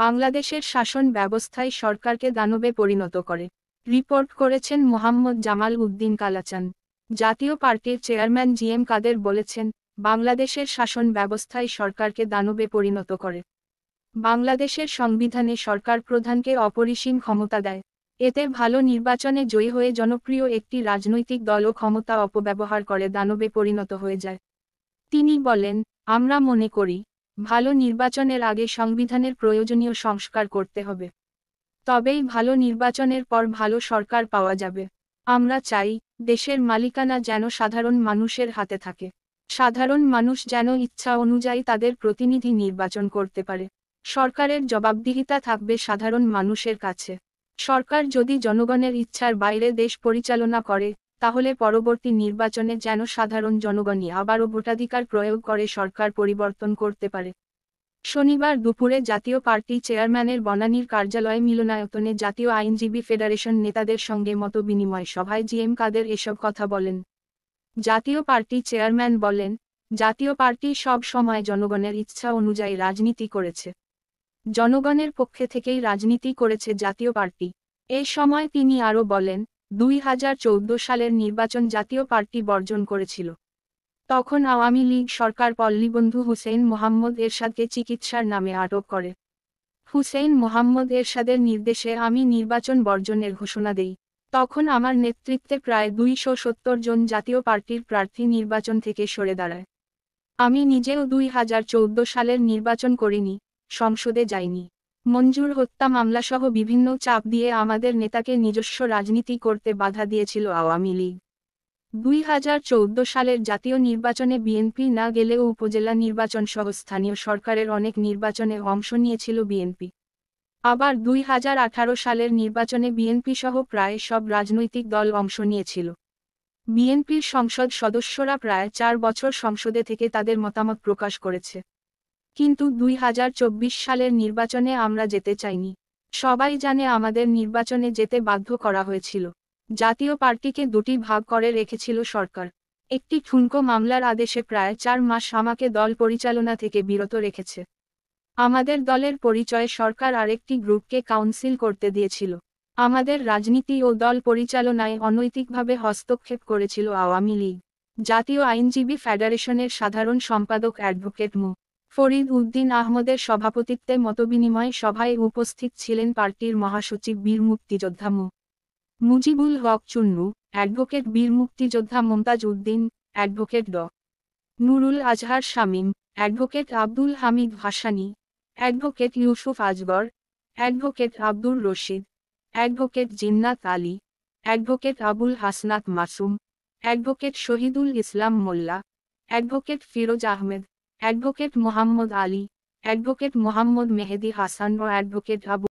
বাংলাদেশের শাসন ব্যবস্থায় সরকারকে দানবে পরিণত করে। রিপোর্ট করেছেন মোহাম্মদ জামাল উদ্দিন কালাচান। জাতীয় পার্টির চেয়ারম্যান জিএম কাদের বলেছেন, বাংলাদেশের শাসন ব্যবস্থায় সরকারকে দানবে পরিণত করে। বাংলাদেশের সংবিধানে সরকার প্রধানকে অপরিসীম ক্ষমতা দেয়। এতে ভালো নির্বাচনে জয়ী হয়ে জনপ্রিয় একটি রাজনৈতিক দলও ক্ষমতা অপব্যবহার করে দানবে পরিণত হয়ে যায়। তিনি বলেন, আমরা মনে করি, ভালো নির্বাচনের আগে সংবিধানের প্রয়োজনীয় সংস্কার করতে হবে। তবেই ভালো নির্বাচনের পর ভালো সরকার পাওয়া যাবে। আমরা চাই, দেশের মালিকানা যেন সাধারণ মানুষের হাতে থাকে। সাধারণ মানুষ যেন ইচ্ছা অনুযায়ী তাদের প্রতিনিধি নির্বাচন করতে পারে। সরকারের জবাবদিহিতা থাকবে সাধারণ মানুষের কাছে। সরকার যদি জনগণের ইচ্ছার বাইরে দেশ পরিচালনা করে, তাহলে পরবর্তী নির্বাচনে যেন সাধারণ জনগণই আবারও ভোটাধিকার প্রয়োগ করে সরকার পরিবর্তন করতে পারে। শনিবার দুপুরে জাতীয় পার্টি চেয়ারম্যানের বনানীর কার্যালয়ে মিলনায়তনে জাতীয় আইনজীবী ফেডারেশন নেতাদের সঙ্গে মতবিনিময় সভায় জিএম কাদের এসব কথা বলেন। জাতীয় পার্টি চেয়ারম্যান বলেন, জাতীয় পার্টি সব সময় জনগণের ইচ্ছা অনুযায়ী রাজনীতি করেছে। জনগণের পক্ষে থেকেই রাজনীতি করেছে জাতীয় পার্টি। এ সময় তিনি আরও বলেন, 2014 সালের নির্বাচন জাতীয় পার্টি বর্জন করেছিল। তখন আওয়ামী লীগ সরকার পল্লীবন্ধু হুসেইন মোহাম্মদ এরশাদকে চিকিৎসার নামে আটক করে। হুসেইন মোহাম্মদ এরশাদের নির্দেশে আমি নির্বাচন বর্জনের ঘোষণা দেই। তখন আমার নেতৃত্বে প্রায় 270 জন জাতীয় পার্টির প্রার্থী নির্বাচন থেকে সরে দাঁড়ায়। আমি নিজেও 2014 সালের নির্বাচন করিনি, সংসদে যাইনি। মঞ্জুর হত্যা মামলাসহ বিভিন্ন চাপ দিয়ে আমাদের নেতাকে নিজস্ব রাজনীতি করতে বাধা দিয়েছিল আওয়ামী লীগ। 2014 সালের জাতীয় নির্বাচনে বিএনপি না গেলেও উপজেলা নির্বাচন সহ স্থানীয় সরকারের অনেক নির্বাচনে অংশ নিয়েছিল বিএনপি। আবার 2018 সালের নির্বাচনে বিএনপি সহ প্রায় সব রাজনৈতিক দল অংশ নিয়েছিল। বিএনপির সংসদ সদস্যরা প্রায় 4 বছর সংসদে থেকে তাদের মতামত প্রকাশ করেছে। কিন্তু 2024 সালের নির্বাচনে আমরা যেতে চাইনি। সবাই জানে আমাদের নির্বাচনে যেতে বাধ্য করা হয়েছিল। জাতীয় পার্টিকে দুটি ভাগ করে রেখেছিল সরকার। একটি ঠুনকো মামলার আদেশে প্রায় 4 মাস আমাকে দল পরিচালনা থেকে বিরত রেখেছে। আমাদের দলের পরিচয়ে সরকার আরেকটি গ্রুপকে কাউন্সিল করতে দিয়েছিল। আমাদের রাজনীতি ও দল পরিচালনায় অনৈতিকভাবে হস্তক্ষেপ করেছিল আওয়ামী লীগ। জাতীয় আইনজীবী ফেডারেশনের সাধারণ সম্পাদক অ্যাডভোকেট মো. ফরিদ উদ্দিন আহমদের সভাপতিত্বে মতবিনিময় সভায় উপস্থিত ছিলেন পার্টির মহাসচিব বীর মুক্তিযোদ্ধা মো. মুজিবুল হক চুন্নু, অ্যাডভোকেট বীর মুক্তিযোদ্ধা মমতাজ উদ্দিন, অ্যাডভোকেট ড. Nurul Azhar Shamim, advocate Abdul Hamid Bhasani, advocate Yusuf Azgar, advocate Abdur Rashid, advocate Jinnat Ali, advocate Abul Hasnat Masum, advocate Shahidul Islam Molla, advocate Firoz Ahmed, advocate Mohammad Ali, advocate Mohammad Mehedi Hasan ও অ্যাডভোকেট আবু